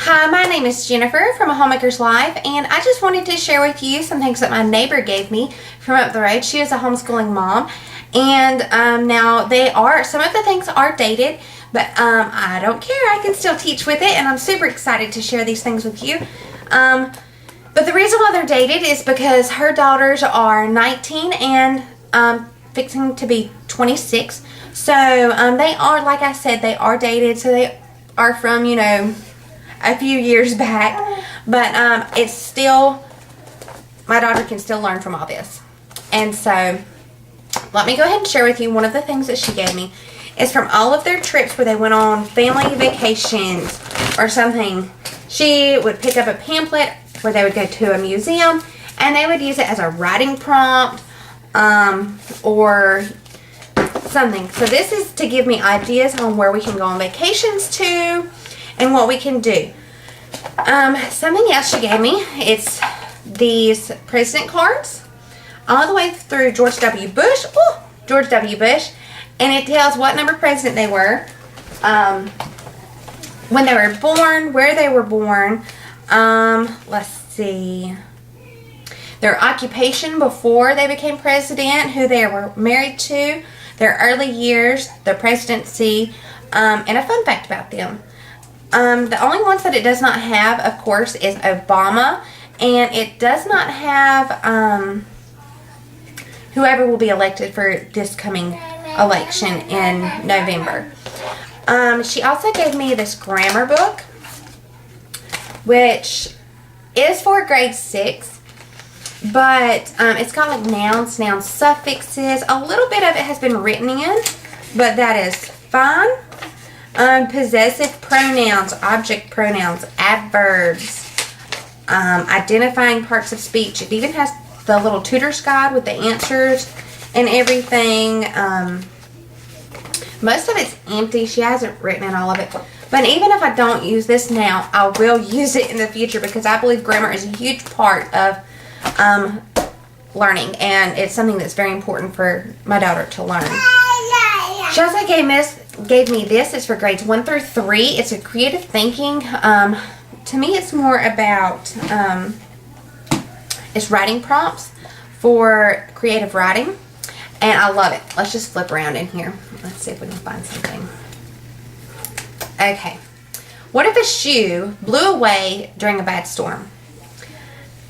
Hi, my name is Jennifer from A Homemaker's Life, and I just wanted to share with you some things that my neighbor gave me from up the road. She is a homeschooling mom, and now some of the things are dated, but I don't care. I can still teach with it, and I'm super excited to share these things with you. But the reason why they're dated is because her daughters are 19 and fixing to be 26. So they are, like I said, they are dated, so they are from, a few years back, but it's still, my daughter can still learn from all this. And so let me go ahead and share with you one of the things that she gave me. It's from all of their trips where they went on family vacations or something. She would pick up a pamphlet where they would go to a museum and they would use it as a writing prompt or something. So this is to give me ideas on where we can go on vacations to and what we can do. Something else she gave me, it's these president cards all the way through George W. Bush. Oh, George W. Bush. And it tells what number president they were, when they were born, where they were born, let's see, their occupation before they became president, who they were married to, their early years, their presidency, and a fun fact about them. The only ones that it does not have, of course, is Obama, and it does not have whoever will be elected for this coming election in November. She also gave me this grammar book, which is for grade 6, but it's got like nouns, noun suffixes. A little bit of it has been written in, but that is fine. Possessive pronouns, object pronouns, adverbs, identifying parts of speech. It even has the little tutor's guide with the answers and everything. Most of it's empty. She hasn't written in all of it. But even if I don't use this now, I will use it in the future because I believe grammar is a huge part of learning, and it's something that's very important for my daughter to learn. She also gave me this. It's for grades 1 through 3. It's a creative thinking. To me, it's more about it's writing prompts for creative writing, and I love it. Let's just flip around in here. Let's see if we can find something. Okay. What if a shoe blew away during a bad storm?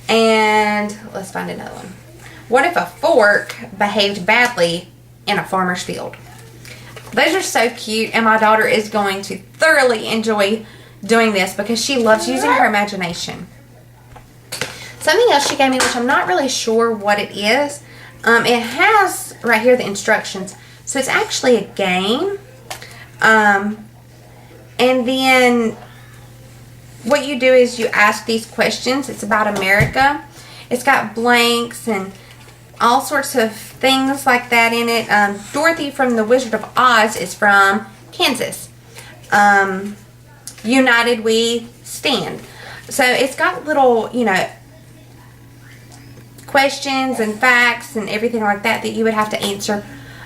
And let's find another one. What if a fork behaved badly in a farmer's field? Those are so cute, and my daughter is going to thoroughly enjoy doing this because she loves using her imagination. Something else she gave me, which I'm not really sure what it is. It has right here the instructions. So it's actually a game. And then what you do is you ask these questions. It's about America. It's got blanks and all sorts of things like that in it. Dorothy from The Wizard of Oz is from Kansas. United we stand. So it's got little, questions and facts and everything like that you would have to answer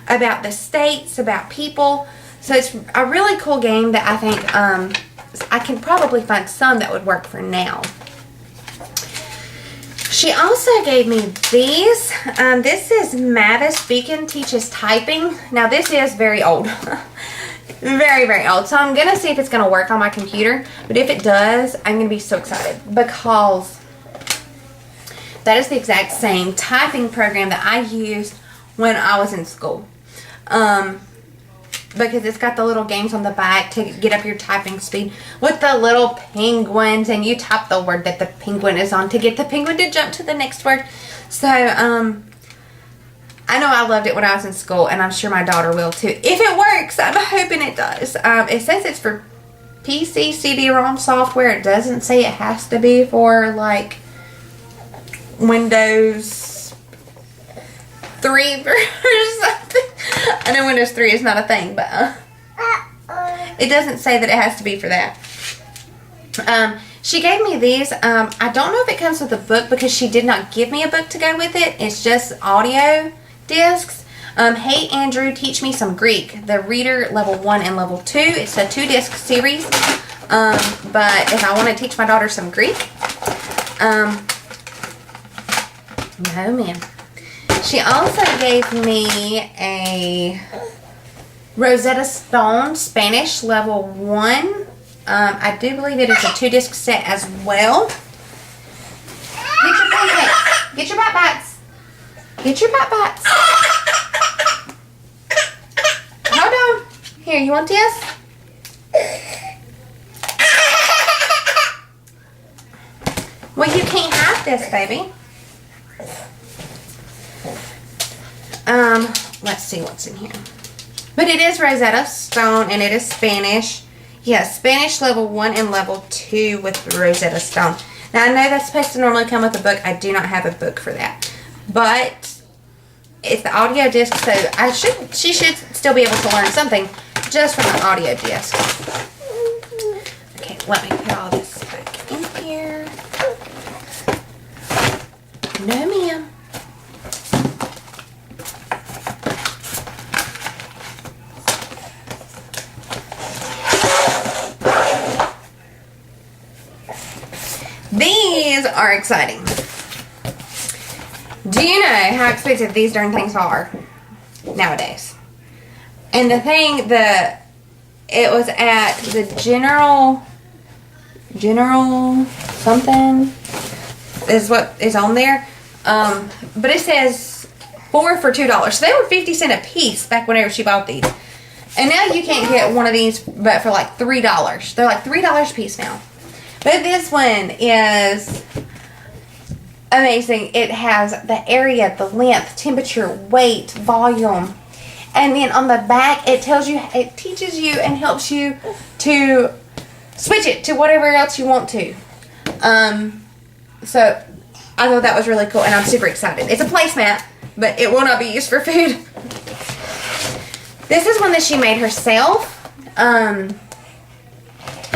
about the states, about people. So it's a really cool game that I think I can probably find some that would work for now. She also gave me these. This is Mavis Beacon Teaches Typing. Now this is very old. Very, very old. So I'm going to see if it's going to work on my computer. But if it does, I'm going to be so excited because that is the exact same typing program that I used when I was in school. Because it's got the little games on the back to get up your typing speed with the little penguins, and you type the word that the penguin is on to get the penguin to jump to the next word. So I know I loved it when I was in school, and I'm sure my daughter will too. If it works, I'm hoping it does. It says it's for PC CD-ROM software. It doesn't say it has to be for like Windows 3 or something. I know Windows 3 is not a thing, but it doesn't say that it has to be for that. She gave me these. I don't know if it comes with a book because she did not give me a book to go with it. It's just audio discs. Hey Andrew, teach me some Greek. The Reader Level 1 and Level 2. It's a 2-disc series. But if I want to teach my daughter some Greek, no ma'am. She also gave me a Rosetta Stone Spanish Level 1. I do believe it is a 2-disc set as well. Get your pancakes. Get your bat-bats. Get your bat-bats. Hold on. Here, you want this? Well, you can't have this, baby. Let's see what's in here. But it is Rosetta Stone, and it is Spanish. Yes, Spanish Level 1 and Level 2 with Rosetta Stone. Now, I know that's supposed to normally come with a book. I do not have a book for that. But it's the audio disc, so she should still be able to learn something just from the audio disc. Okay, let me put all this back in here. No, ma'am. These are exciting. Do you know how expensive these darn things are nowadays? And the thing that it was at the general something is what is on there. But it says 4 for $2. So they were 50 cents a piece back whenever she bought these. And now you can't get one of these but for like $3. They're like $3 a piece now. But this one is amazing. It has the area, the length, temperature, weight, volume. And then on the back, it tells you, it teaches you and helps you to switch it to whatever else you want to. So I thought that was really cool, and I'm super excited. It's a placemat, but it will not be used for food. This is one that she made herself.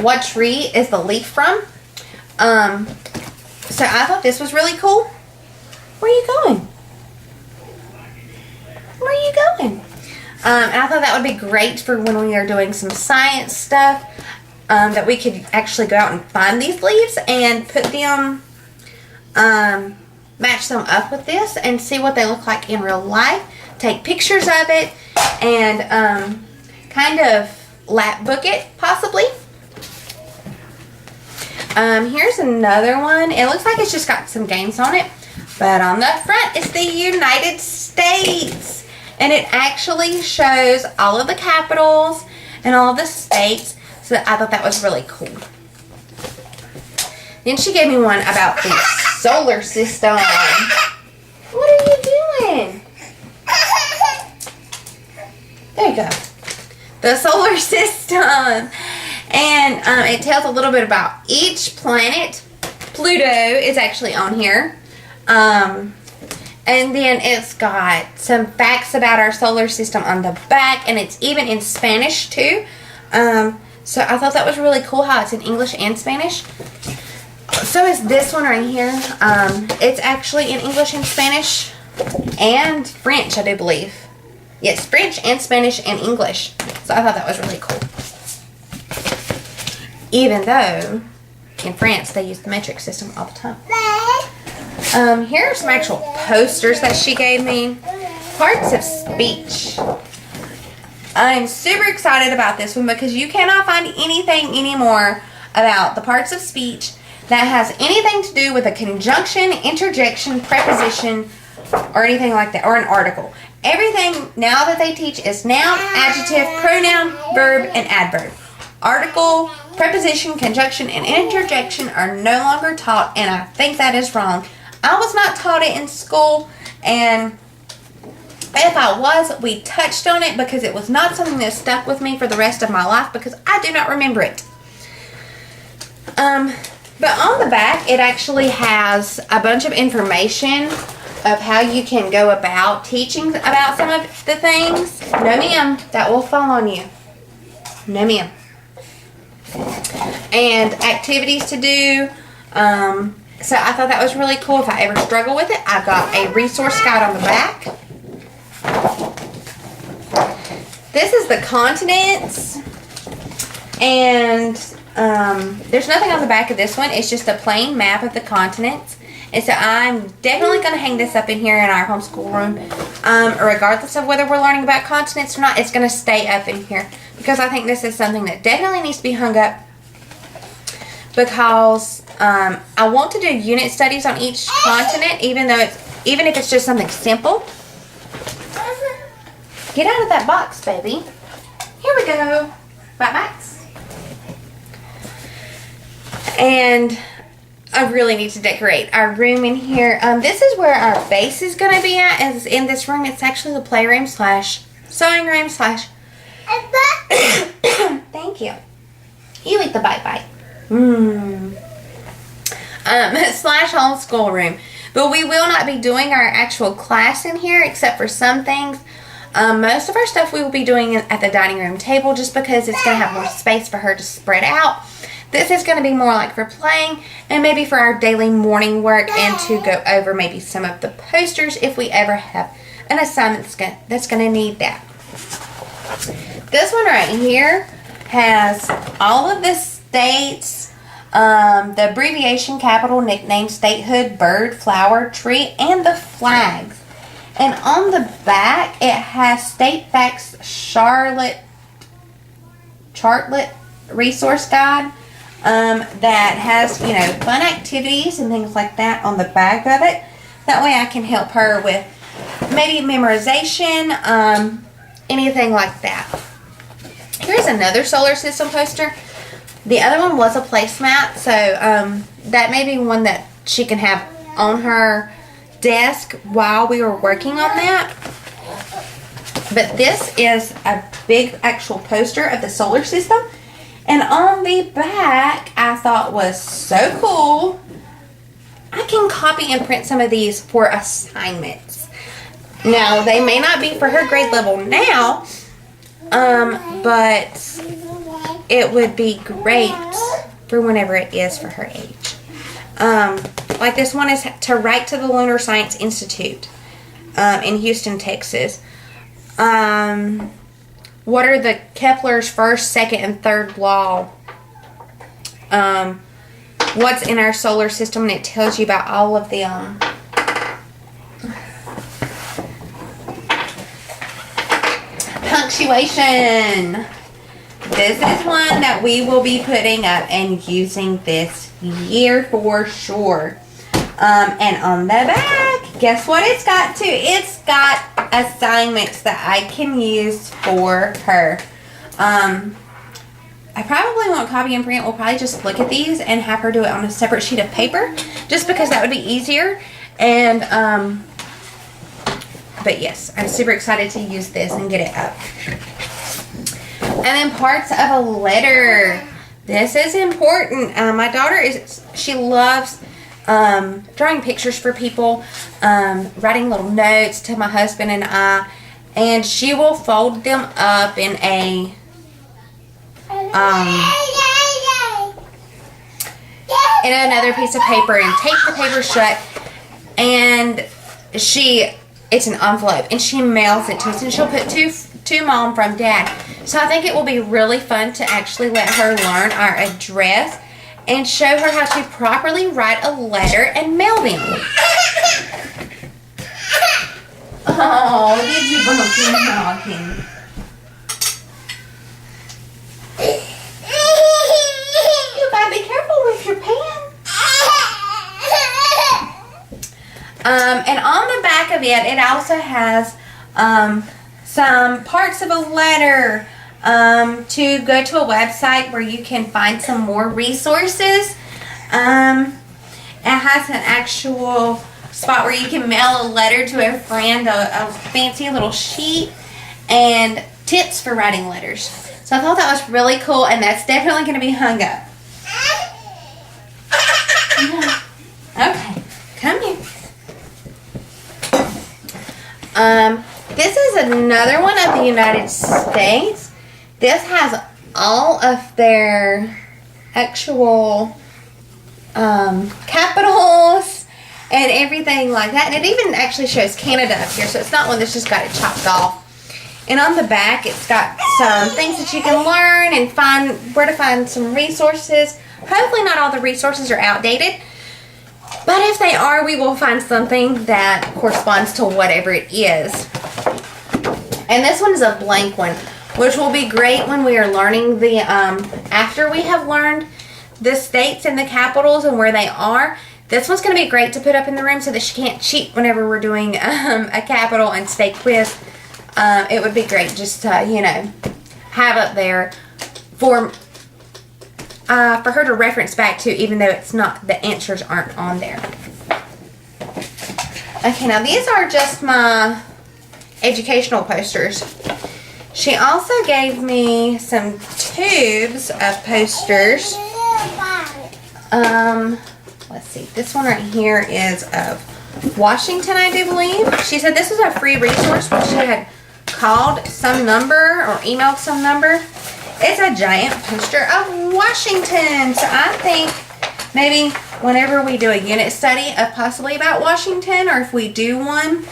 What tree is the leaf from? So I thought this was really cool. Where are you going? Where are you going? And I thought that would be great for when we are doing some science stuff, that we could actually go out and find these leaves and put them, match them up with this and see what they look like in real life. Take pictures of it and kind of lap book it, possibly. Here's another one. It looks like it's just got some games on it, but on the front it's the United States, and it actually shows all of the capitals and all of the states. So I thought that was really cool. Then she gave me one about the solar system. What are you doing? There you go. The solar system. And it tells a little bit about each planet. Pluto is actually on here. And then it's got some facts about our solar system on the back. And it's even in Spanish too. So I thought that was really cool how it's in English and Spanish. So is this one right here. It's actually in English and Spanish and French, I do believe. Yes, French and Spanish and English. So I thought that was really cool. Even though in France they use the metric system all the time. Here are some actual posters that she gave me. Parts of speech. I'm super excited about this one because you cannot find anything anymore about the parts of speech that has anything to do with a conjunction, interjection, preposition, or anything like that, or an article. Everything now that they teach is noun, adjective, pronoun, verb, and adverb. Article, preposition, conjunction, and interjection are no longer taught, and I think that is wrong. I was not taught it in school, and if I was, we touched on it because it was not something that stuck with me for the rest of my life because I do not remember it. But on the back, it actually has a bunch of information of how you can go about teaching about some of the things. No, ma'am, that will fall on you. No, ma'am. And activities to do. So I thought that was really cool. If I ever struggle with it, I got a resource guide on the back. This is the continents, and There's nothing on the back of this one. It's just a plain map of the continents. And so I'm definitely going to hang this up in here in our homeschool room. Regardless of whether we're learning about continents or not, it's going to stay up in here. Because I think this is something that definitely needs to be hung up. Because I want to do unit studies on each continent, even if it's just something simple. Get out of that box, baby. Here we go. Bye, Max. And I really need to decorate our room in here. This is where our base is going to be at. Is in this room. It's actually the playroom / sewing room / Thank you. You eat the bite. / homeschool room. But we will not be doing our actual class in here except for some things. Most of our stuff we will be doing at the dining room table just because it's going to have more space for her to spread out. This is going to be more like for playing and maybe for our daily morning work and to go over maybe some of the posters if we ever have an assignment that's going to need that. This one right here has all of the states, the abbreviation, capital, nickname, statehood, bird, flower, tree, and the flags. And on the back, it has State Facts Chartlet Resource Guide that has, fun activities and things like that on the back of it. That way I can help her with maybe memorization, anything like that. Here's another solar system poster. The other one was a placemat, so that may be one that she can have on her desk while we were working on that. But this is a big actual poster of the solar system, and on the back I thought was so cool. I can copy and print some of these for assignments. Now they may not be for her grade level now, but it would be great for whenever it is for her age. Like this one is to write to the Lunar Science Institute in Houston, Texas. What are the Kepler's first, second, and third law? What's in our solar system, and it tells you about all of the punctuation. This is one that we will be putting up and using this year for sure. And on the back, guess what it's got too? It's got assignments that I can use for her. I probably won't copy and print. We'll probably just look at these and have her do it on a separate sheet of paper, just because that would be easier. And but yes, I'm super excited to use this and get it up. And then parts of a letter. This is important. My daughter she loves drawing pictures for people, writing little notes to my husband and I, and she will fold them up in a in another piece of paper and tape the paper shut, and it's an envelope, and she mails it to us, and she'll put to mom from dad. So I think it will be really fun to actually let her learn our address and show her how to properly write a letter and mail them. Oh, did you bump your knocking? You gotta be careful with your pen. And on the back of it also has some parts of a letter to go to a website where you can find some more resources. It has an actual spot where you can mail a letter to a friend, a fancy little sheet, and tips for writing letters. So I thought that was really cool, and that's definitely going to be hung up. Okay, come here. This is another one of the United States. This has all of their actual capitals and everything like that. And it even actually shows Canada up here, so it's not one that's just got it chopped off. And on the back, it's got some things that you can learn and find where to find some resources. Hopefully not all the resources are outdated, but if they are, we will find something that corresponds to whatever it is. And this one is a blank one, which will be great when we are learning the, after we have learned the states and the capitals and where they are. This one's going to be great to put up in the room so that she can't cheat whenever we're doing a capital and state quiz. It would be great just to, you know, have up there for her to reference back to, even though it's not, the answers aren't on there. Okay, now these are just my educational posters. She also gave me some tubes of posters. Let's see, this one right here is of Washington, I do believe. She said this is a free resource, which she had called some number or emailed some number. It's a giant poster of Washington. So I think maybe whenever we do a unit study of possibly about Washington, or if we do one,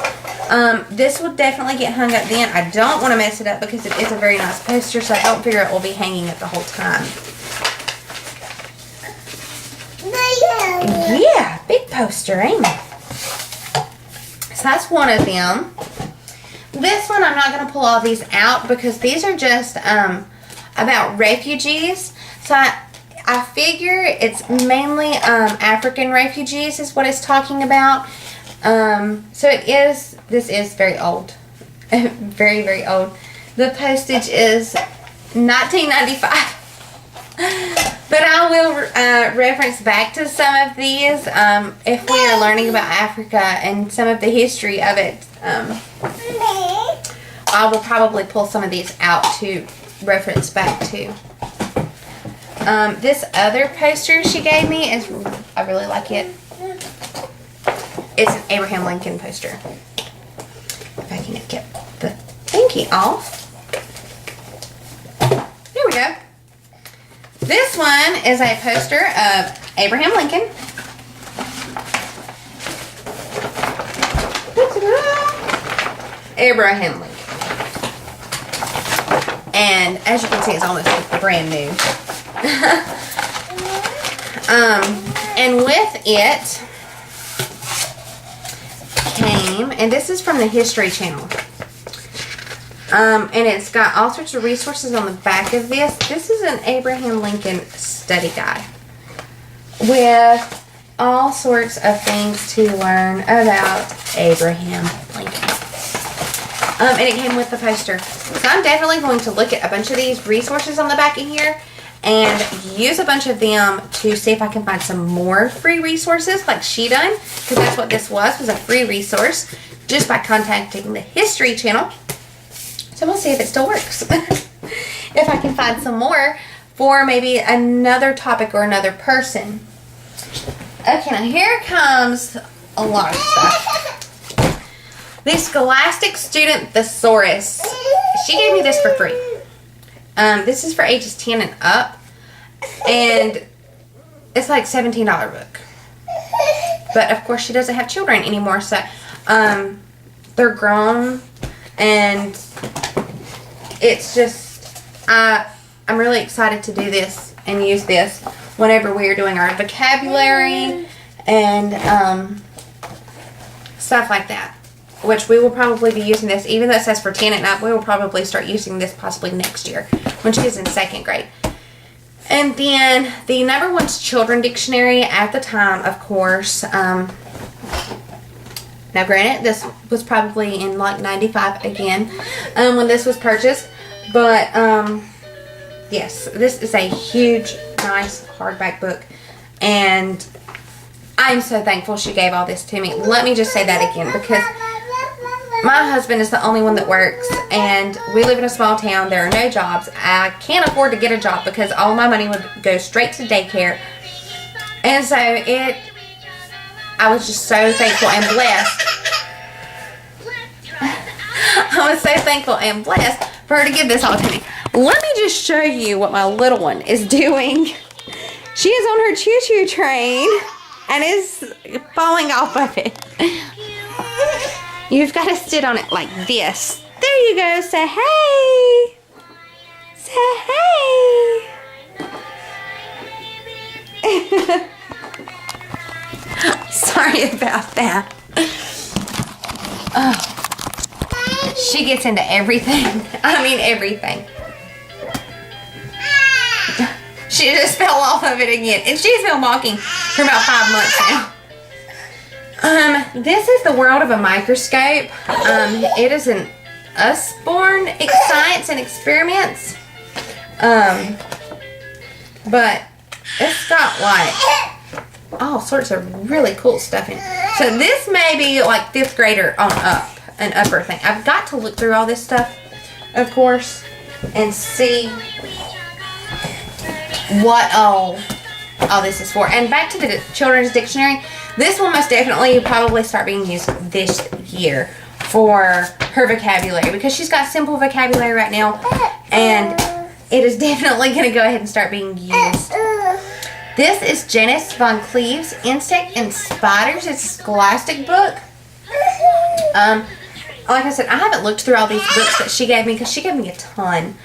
this will definitely get hung up then. I don't want to mess it up because it is a very nice poster, so I don't figure it will be hanging up the whole time. Yeah, big poster, ain't it? So that's one of them. This one, I'm not going to pull all these out because these are just about refugees. So I figure it's mainly African refugees is what it's talking about. So this is very old. Very, very old. The postage is $19.95. But I will reference back to some of these if we are learning about Africa and some of the history of it. I will probably pull some of these out to reference back to. This other poster she gave me is, I really like it. It's an Abraham Lincoln poster. If I can get the thingy off. There we go. This one is a poster of Abraham Lincoln. Abraham Lincoln. And as you can see, it's almost brand new. And with it came, and this is from the History Channel. And it's got all sorts of resources on the back of this. This is an Abraham Lincoln study guide with all sorts of things to learn about Abraham Lincoln. And it came with the poster. So I'm definitely going to look at a bunch of these resources on the back of here and use a bunch of them to see if I can find some more free resources like she done, because that's what this was a free resource just by contacting the History Channel. So we'll see if it still works. If I can find some more for maybe another topic or another person. Okay, now here comes a lot of stuff. The Scholastic Student Thesaurus. She gave me this for free. This is for ages 10 and up. And it's like $17 book. But of course she doesn't have children anymore. So they're grown. And it's just, I'm really excited to do this and use this whenever we are doing our vocabulary and stuff like that. Which we will probably be using this, even though it says for 10 and up, we will probably start using this possibly next year when she's in 2nd grade. And then the number one's children dictionary at the time, of course. Now granted, this was probably in like 95 again when this was purchased. But yes, this is a huge, nice hardback book. And I'm so thankful she gave all this to me. Let me just say that again, because my husband is the only one that works, and we live in a small town. There are no jobs. I can't afford to get a job because all my money would go straight to daycare. And so I was just so thankful and blessed. I was so thankful and blessed for her to give this all to me. Let me just show you what my little one is doing. She is on her choo-choo train and is falling off of it. You've got to sit on it like this There you go. Say hey. Say hey. Sorry about that. Oh, she gets into everything. I mean everything. She just fell off of it again. And she's been walking for about 5 months now. This is the world of a microscope. It is an Usborne Science and Experiments. But it's got like all sorts of really cool stuff in it. So this may be like 5th grader on up, an upper thing. I've got to look through all this stuff, of course, and see what all this is for. And back to the children's dictionary. This will most definitely probably start being used this year for her vocabulary because she's got simple vocabulary right now, and it is definitely going to go ahead and start being used. This is Janice Von Cleve's Insect and Spiders. It's a scholastic book. Like I said, I haven't looked through all these books that she gave me because she gave me a ton.